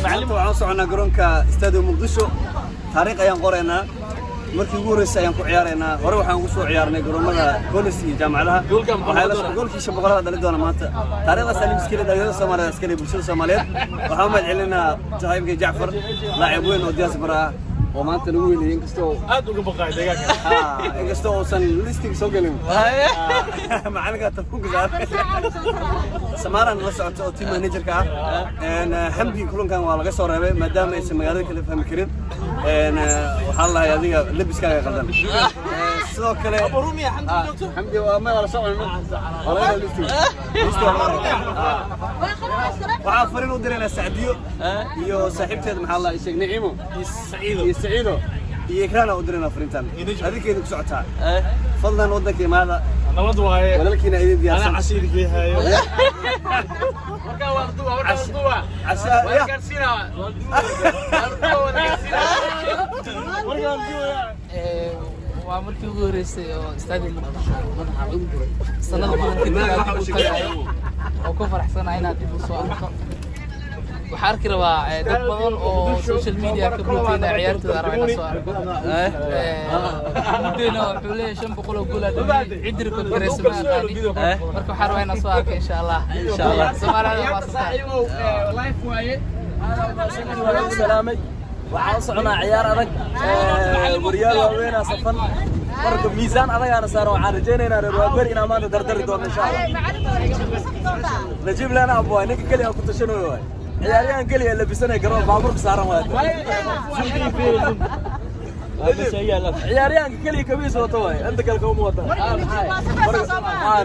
معلم waxaan soconaa garoonka Stadio Muqdisho taariikh ayaan qoraynaa markii ugu horeysay ayaan ku ciyaaraynaa hore waxaan ugu soo ciyaarnay garoomada college iyo jaamacadaha goolkii boqolada dhalin doona maanta taariikhda salim iskile dhalinyarada Soomaaliyeed iskale bulshada Soomaaliyeed waxaan ma celinaa Jahaybka Jacfar laacib weyn oo diaspora ah oo maanta lagu weynay inkastoo aad uga baqay deegaanka inkastoo uusan listing soo gelin macalinka tafuuq saaray samaran la socoto oo team manager-ka ah xamdi kulankan waa laga soo reebay maadaama aysan magaalada kale fahmi karin waxaan lahay adiga labiskaaga qaldan sidoo kale xamdi waa meel la socono walaal listing waxaa fariin u direynaa Sacdiyo iyo saaxiibteed maxaa la sheegay Naciimo سعيدو يكرهنا ودرنا فرنتان هذيك يدك سعتها فضلا ودك ماذا نبض واي ولكن ايدي انا عشير فيها marka wardua عشاء gaarsiina waa markii ugu horeysay oo Stadio Muqdisho sanad badan oo ku faraxsanahay inaad dib u soo arko waxaan arki rabaa dad badan oo social media ka buuxinay ciyaartooda aragna soo arko mudana wuxuu leeyahay 500 oo gool ah cidir ku gareysay marka waxaan rabaa inaan soo arko insha Allah Soomaaliya waa saaxiibo live waaye salaamay waxaan soconaa ciyaar adag waryaal waaweyn safan marka miisaan adag aan saaro waxaan rajaynaynaa reer waabari inaan maanta dardari doono insha Allah najib lana abu aniga kaliya ku tashanayo waay ciyaaryahan kaliya labisanay garoon baabuurka saaran waay ciyaaryahan kaliya kabiis wato waay inta kale kuma wada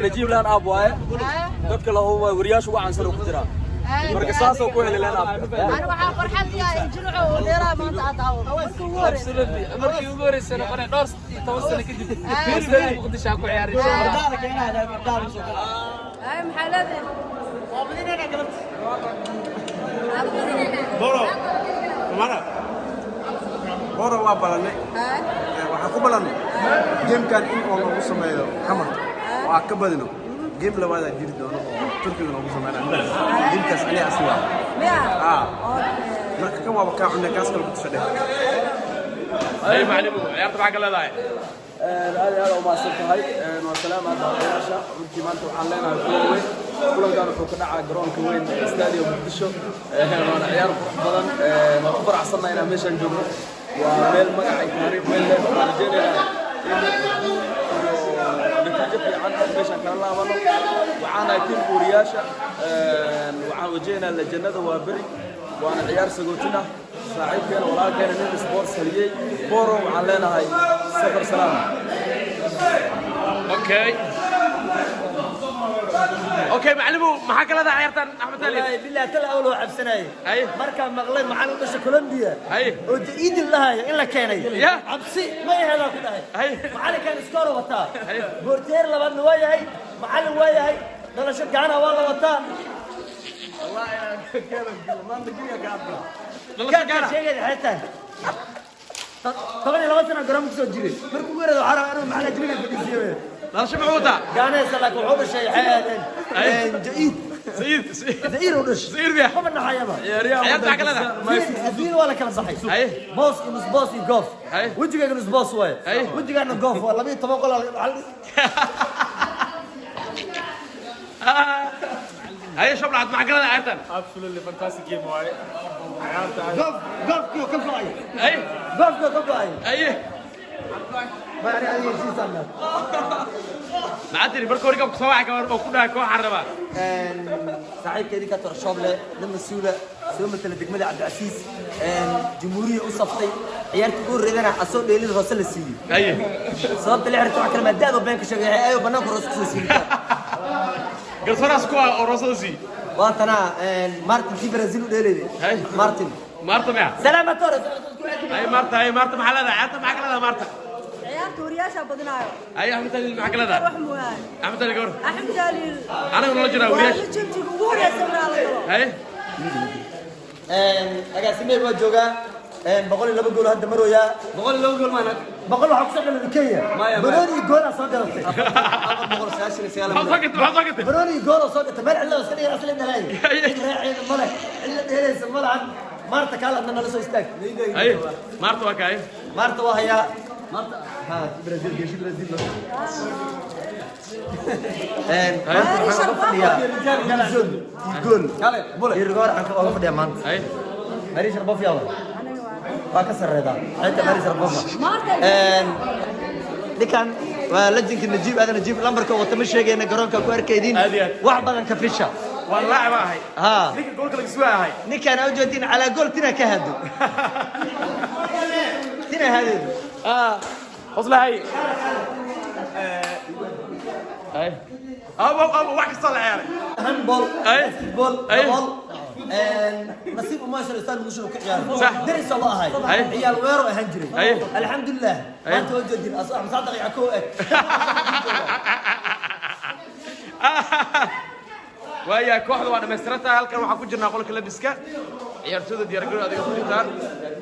najib lana abu waay dadka la oo wariyashu wacan saro ku jira marka saas oo ku helay lana أنا waxaa farxad yahay jilco oo dheeraa maanta aad daawo markii ugu horeysay noqonay dhowr 10 sano kadib Stadio Muqdisho ku ciyaaray ay maxaa leedahay وابدينا قلبت بورو مانا بورو وابلاني waxaan ku balanay gamekan in oo lagu sameeyo xamar waa ka badino game labaad ay jiri doono oo Turkiga lagu sameeyo gamekas ani aswa marka kan waa ka cunay kaas kale ku saddex ay macallimo ciyaarta waxa kala leedahay هذا ما سنتهاي والسلام على العشاء runtii maanta waxaan leenahay kulan weyn kulankan wuxuu ka dhacaa garoonka weyn Stadio Muqdisho waana ciyaar qurux badan ma ku faraxsanahay inaan meeshan joogno waa meel magac ay taariikh weyn leh waxaan rajaynayaa in natiijo fiican meeshan kala laabano waxaana tiim guuriyaasha waxaan wajahnaynaa lajannada waa bari وانا عيار سقوتنا صاحبنا ولا كان من سبورت سليي بورو وعلينا هاي سفر سلام اوكي معلمو ما حكى لها عيارتان احمد علي بالله تلا اول وعب سناي اي marka maqlay macallin dhasha Colombia اي oo diid lahaay in la keenay يا cabsi ma yahay ku dhahay اي macallin kan iskoor wata goorteer labaadna waa yahay macallin waa yahay dhalasho gaana waa la wataa والله انا كلام ما بقي قاعد كان شيء حتى طبعا لو انا جرام كسو جيري markuu weerado xara inuu maxaa jibina fadhiisiyo لا شو معوضه gaana salak wuxuu shay xayatan jadiid سيد زئير ودش زئير بيه ما بدنا حيابا عيارتها كلا الدين ولا كلا صحيح اي بوس نص بوس يقف اي وجهك نص بوس واي وجهك نقف والله بي تبقى هاي شو بعد مع قلنا عيارتان absolutely fantastic game واي قف كيو كم فاي اي قف كيو كم فاي اي ما يعني اي شيء صار ما ادري بركوري كم سواع كمان او كنا كو حربا صاحب كذي كتر شغله لما سوله سوله مثل دقمه عبد العزيز جمهوريه وصفتي عيارتي كور ريدنا اسو ديلين رسل السيدي اي صوت اللي عرفت على كلمه داد وبينك شغله ايوه بناك رسل السيدي قلت راس كو او راسوسي وانتنا مارتن في برازيل وديلي مارتن مارتا معها سلامة تورس اي مارتا محلها عيارتها مع قلنا مارتا ciyaarta wariyaasha badinaayo اي احمد علي مع قلنا wax mooyaan احمد علي قور axmed jaliil انا ولا جرا ورياش jinjiga ugu horeeyay sawirada galo اي agaasime waa joogaa بقول لي 2 جول هذا مرويا بقول 2 جول معنا بقول له حق الكيه بروني جول صدرت بقول ساشي سياله بروني جول صدرت ما له سنه اصلا النهائي الملك اللي هي الملعب مارتا قال اننا لسه استاك اي مارتا وكاي مارتا وهي مارتا ها برازيل جيش برازيل جول يرجع عنك أوقف دي مان اي ماريش ربوف يلا باكسر رضا انت ماريش ربوف لكن ولجنك نجيب هذا نجيب لامبركا وتمشي جينا جرونكا ku arkaydiin wax badan ka fisha والله ما هي ها ninka goolka laga soo ahay ninkan oo joodin ala gool tina ka hado tina hado خصله هي اي ابو واحد صلى عيالي هاندبول اي بول اي نصيب ما شاء الله استاذ مشو كعيار صح درس الله هاي عيال ويرو هنجري الحمد لله ما انت وجدين اصلا مصدق يعكوك ويا كوحده وانا مسترتها halkan waxa ku jirnaa qolka labiska ciyaartooyda diyaar garow adiga ku jirtaan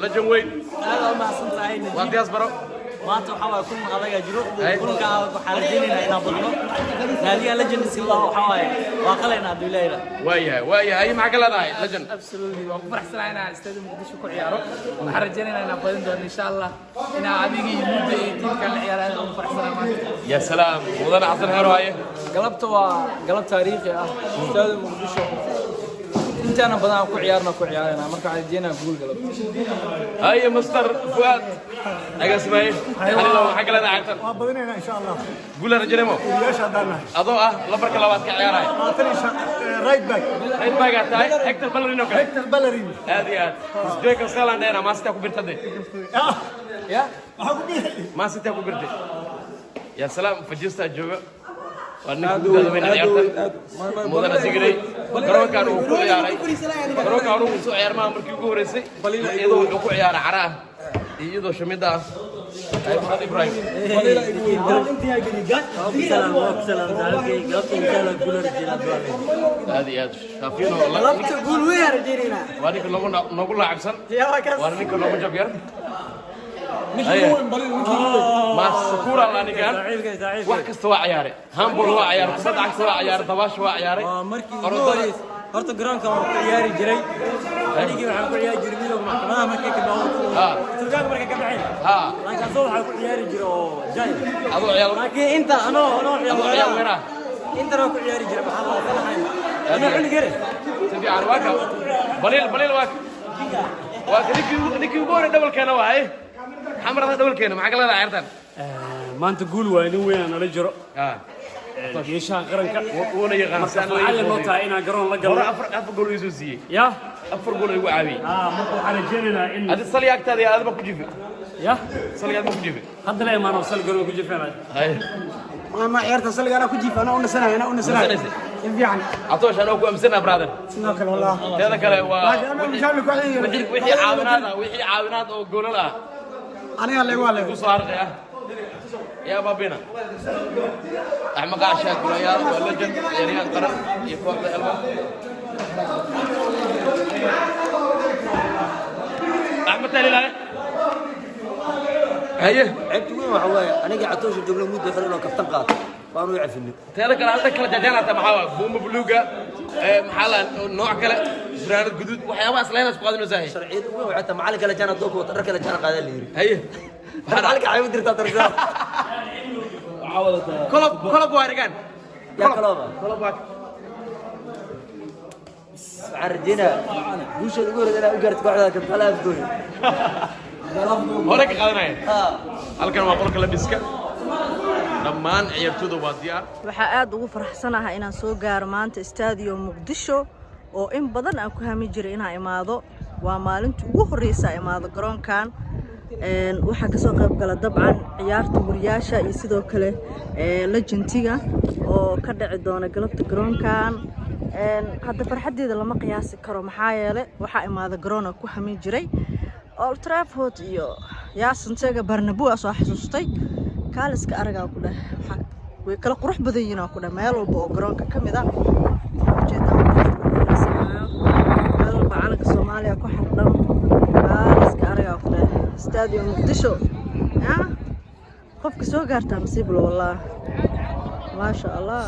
la janweyn هذا ما صنعي waa diyaas baro maanta waxa way kun adaga jiro kulka waxa la diinayna ina badno naadiga legend si waxa way waa qalayna duulayla waaya ay ma galadahay legend absolutely waan ku faraxsanahay inaan stadium Muqdisho ku ciyaaro waxaan rajaynaynaa inaan badin doono insha Allah inaan adigii muddo iyo tiimka la ciyaaraan aan faraxsanahay maanta ya salaam mudan xasan heerwaye galabta waa galab taariikhi ah stadium Muqdisho intaana badan ku ciyaarana marka aan rajaynaa guul galabta ay master fuad aga samay hallo waxa kala dhacay waa badinayna insha Allah guul rajalemo wiilasha hadana adoo ah lambarka labaad ka ciyaaray right back tahay Hector Bellerin okay Hector Bellerin aadi aad isdeeka Scotland ee ma sita ku birtade ya waxa ku biixi ma sita ku birtade ya salaam fajista jooga warna ku dadweyne ciyaarta mudana sigray garoonkan uu ku ciyaaray garoonkan uu soo ciyaarmaa markii ugu horeysay iyadoo uu ku ciyaaray caraa iyadoo shamida ay Maxamed Ibrahim هذه شافينه لفت قول وين رجينا وانك نقول لاعبسن وانك نقول جبير ما سكورة لاني كان واحد كستوى عياري هامبول هو عياري كبد عكس هو عياري طباش هو عياري horta garoonka waa ku ciyaari jiray anigii waxaan ku ciyaari jiray midowga maxkamadaha markay ka dhawo suugaag markay ka baxeen laakiin asoo waxaan ku ciyaari jiray oo jay adoo ciyaar laakiin inta anoo ciyaar weera inta ku ciyaari jiray maxaa loo falahayn ana xilli gare tabi aan waaka baliil waaka ninkii ugu hore dhabalkeena waay xamarada dhabalkeena maxaa kala ciyaartaan maanta guul waa in weyn nala jiro geeshaha qaranka wana yaqaan waxaa loo tahay inaan garoon la galno afar gool isoo siiyay ya afar gool igu caawiyay marka waxaan rajaynaynaa in hadi sali agtaada aad ma ku jifi ya sali aad ma ku jifi hadda la imaano sal garoon ku jifeenay hay ما عيرت سلق أنا كجيف أنا ونسنا في عن عطوش أنا أقول أمسنا برادر سناك والله هذا كله أنا مش عامل كويس وحي عاونات وقول لا أنا اللي قال لي صار يا بابينا أحمد عشاء كليا ولا جن يعني القرن يفوق الألبوم أحمد تالي لا هي عبت وين وحوايا انا قاعد اتوش الجمله مده خلينا كابتن قاط وانو يعرفني تلك هذا كلا جاجانا معاه بوم بلوغا محل نوع كلا براد جدود وحياه اصلا ناس قادين زاهي شرعيه وين وحتى معلق كلا جانا دوك وترك كلا جانا قاعد لي هي معلق عايز درت ترجع كلب وارجان يا كلب عرجنا وش الامور انا قرت قاعده كنت على الدنيا هورك قادناyn halkan waa qolka labiska dhammaan ciyaartooyda waa diyaar waxa aad ugu faraxsanahay inaan soo gaaro maanta stadium Muqdisho oo in badan aan ku hami jiray inaan imaado waa maalintii ugu horeysay imaado garoonkan waxa ka soo qayb gala dabcan ciyaarta wariyaasha iyo sidoo kale legendiga oo ka dhici doona galabta garoonkan hadda farxadeeda lama qiyaasi karo maxaa yeelay waxa imaado garoon ku hami jiray Old Trafford iyo Santiago Bernabeu soo xasuustay kaaliska araga ku dhahay way kala qurux badan yihiin ku dhahay meel walba oo garoonka kamid ah jeeda meel walba calanka Soomaaliya ku xardhan kaaliska araga استاديو مقدشو قفك سو gaartaa nasiib lo wallah ma sha Allah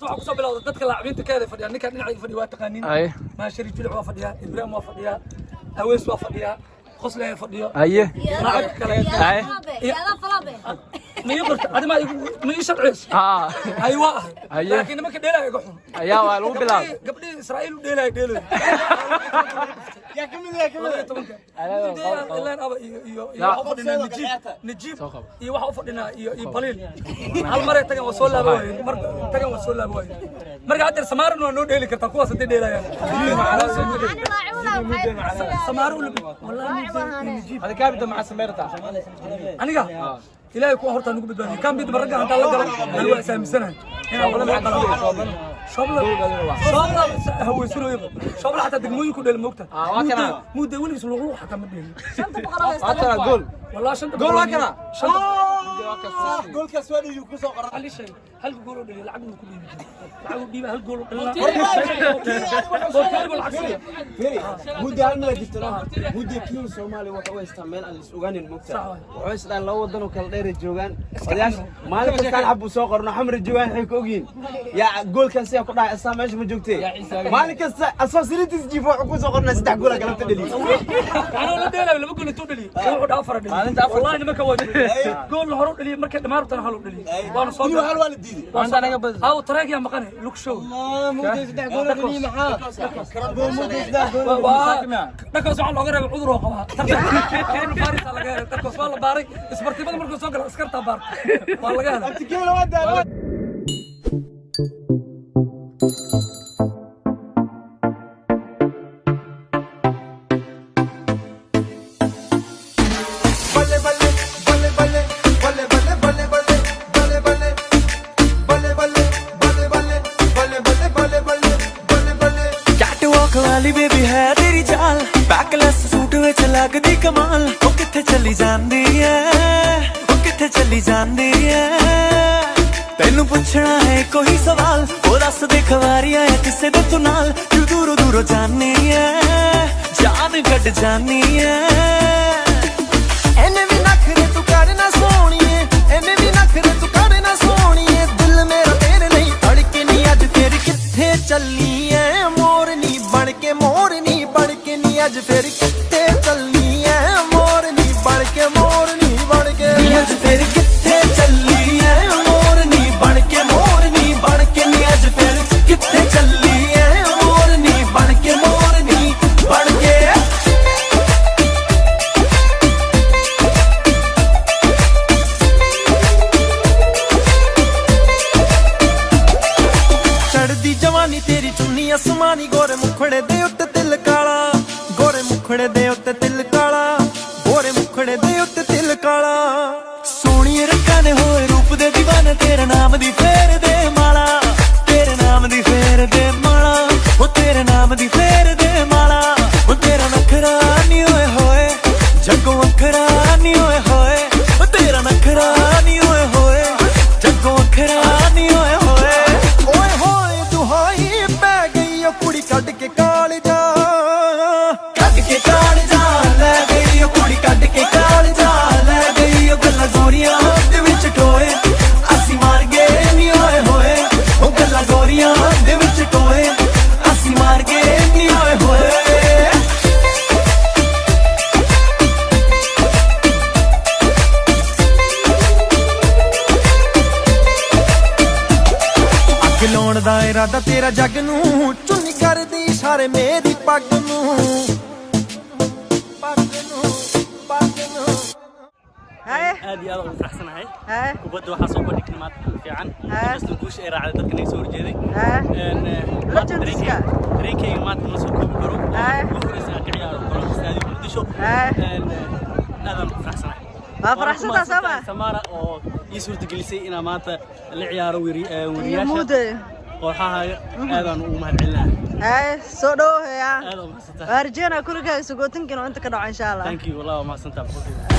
waxaa ku soo bilowday dadka laacibiinta ka fadhiya ninkan dhinaca fadhiya waa taqaaniin ma shari jilc waa fadhiya ibrahim waa fadhiya awees waa fadhiya qosle fadhiyo lacag kale ma yaqorta adima ma sharciis ay waa laakiin marka dheelay iga xun ayaa waa lagu bilaabay gabdhii Israa'iil u dheelay يا كمل الان ابا يو فدينا نجيب يو waxa u fadhina iyo baliil hal mar tagan waa soo laabay mar tagan waa soo laabay marka hadda Samaarna waa noo dheeli kartaa kuwaas hadii dheelayaan Samaar wallahi نجيب hada kaabida ma Samaarta aniga إلهي كوا هرتا نقول بدوني كم بيد برجع عند الله قال أنا واسام سنة هنا شغلة هو يسوي شغلة حتى دموي يكون المقطع مو دولي يسوي روح حتى مدين حتى جول والله شنت جول واكنا جول كسواني يكون سوق على شيء هل جولوا اللي لعبوا كل لعبوا دي هل جولوا مودي هالملا جبتنا مودي كيو سومالي وحوي استعمال الأوغاني المقطع وعيش الآن لو ودنوا كالدير الجوجان ودياش مالك كان حبوا سوقر نحمر الجوجان حيكوجين يا جول كان سيا كنا إسلام إيش مجوكتي مالك أساسيتي تجيبوا حكوا سوقرنا ستة جولا كلام تدلي أنا ولا دلي ولا بقول تدلي وحد أفرد والله إني ما كواجد جول هروب دلي مركز ما ربطنا هروب دلي وأنا صوت هل والدي أنا قبل أو تراك يا مقنع لوك شو مودي ستة جولا دلي معاه مودي ستة جولا تكوس على الغرب عذره قبها كان فارس على غير تكوس والله بارك اسبرتي بدل مركز سوق اسكرتها بارك والله قال انت كيف لو ودي बेबी है तेरी चाल backless suit विच लगदी कमाल ओ किथे चली जांदी है ओ किथे चली जांदी है तैनू पुछना है कोई सवाल ओ दस दे खवारियां है किसे दे तू नाल तू दूरों दूरों जानी है जान कट जानी है एने भी नखरे तू करना सोनिए एने भी नखरे तू करना सोनिए दिल मेरा तेरे नहीं धड़के नहीं अज तेरी किथे चली है मोरनी बन के ਮੁਖੜੇ ਦੇ ਉੱਤੇ ਤਿਲ ਕਾਲਾ ਗੋਰੇ ਮੁਖੜੇ ਦੇ ਉੱਤੇ ਤਿਲ ਕਾਲਾ ਗੋਰੇ ਮੁਖੜੇ ਦੇ ਉੱਤੇ ਤਿਲ ਕਾਲਾ ਸੋਹਣੀ ਰੰਗਾਂ ਦੇ ਹੋਏ ਰੂਪ ਦੇ دیਵਾਨੇ ਤੇਰੇ ਨਾਮ ਦੀ ਫੇਰ ਦੇ ਮਾਲਾ ਤੇਰੇ ਨਾਮ ਦੀ ਫੇਰ ਦੇ ਮਾਲਾ ਉਹ ਤੇਰੇ ਨਾਮ ਦੀ ਫੇਰ ਦੇ ਮਾਲਾ ਉਹ ਤੇਰਾ ਨਖਰਾ ਨਹੀਂ ਹੋਏ ਹੋਏ ਜੱਗੋਂ ਅੱਖਰਾ ਨਹੀਂ ਹੋਏ ਹੋਏ ਉਹ ਤੇਰਾ ਨਖਰਾ ਨਹੀਂ ਹੋਏ ਹੋਏ ਜੱਗੋਂ ਅੱਖਰਾ ਨਹੀਂ ਹੋਏ ਹੋਏ ਓਏ ਹੋਏ ਦੁਹਾਈ ਪੈ ਗਈ ਉਹ ਕੁੜੀ ਕੱਢ ਕੇ ਕਾਲ ਜਾ ਲੈ ਗਈ ਉਹ ਕੁੜੀ ਕੱਢ ਕੇ ਕਾਲ ਜਾ ਲੈ ਗਈ ਉਹ ਗੱਲਾਂ ਗੋਰੀਆਂ ਦੇ ਵਿੱਚ ਟੋਏ ਅਸੀਂ ਮਾਰ ਗਏ ਨਹੀਂ ਹੋਏ ਹੋਏ ਉਹ ਗੱਲਾਂ ਗੋਰੀਆਂ ਦੇ ਵਿੱਚ ਟੋਏ ਅਸੀਂ ਮਾਰ ਗਏ ਨਹੀਂ ਹੋਏ ਹੋਏ ਅੱਗ ਲਾਉਣ ਦਾ ਇਰਾਦਾ ਤੇਰਾ ਜੱਗ ਨੂੰ ਚੁੰਨੀ ਕਰਦੀ ਇਸ਼ਾਰੇ ਮੇਰੀ ਪੱਗ ਨੂੰ aad iyo aad ugu faraxsanahay kubadda waxaa soo bandhigtay maanta fiican inkastoo guusha ay raacday dadka naga soo horjeeday dareenkayga maanta ma soo koobi karo ugu horeysa aan ka ciyaaro garoonka istaadiyo muqdisho aadaan ugu faraxsanahay waa faraxsantaa sama Samara oo ii suurtagelisay inaan maanta la ciyaaro wariyaasha kooxaha aadaan ugu mahadcelinahay soo dhawo heeyaa aad u mahadsantahay waarjeena kuligaa isagootinkiina inta ka dhaco insha Allah thank you wallahi waa mahadsantahay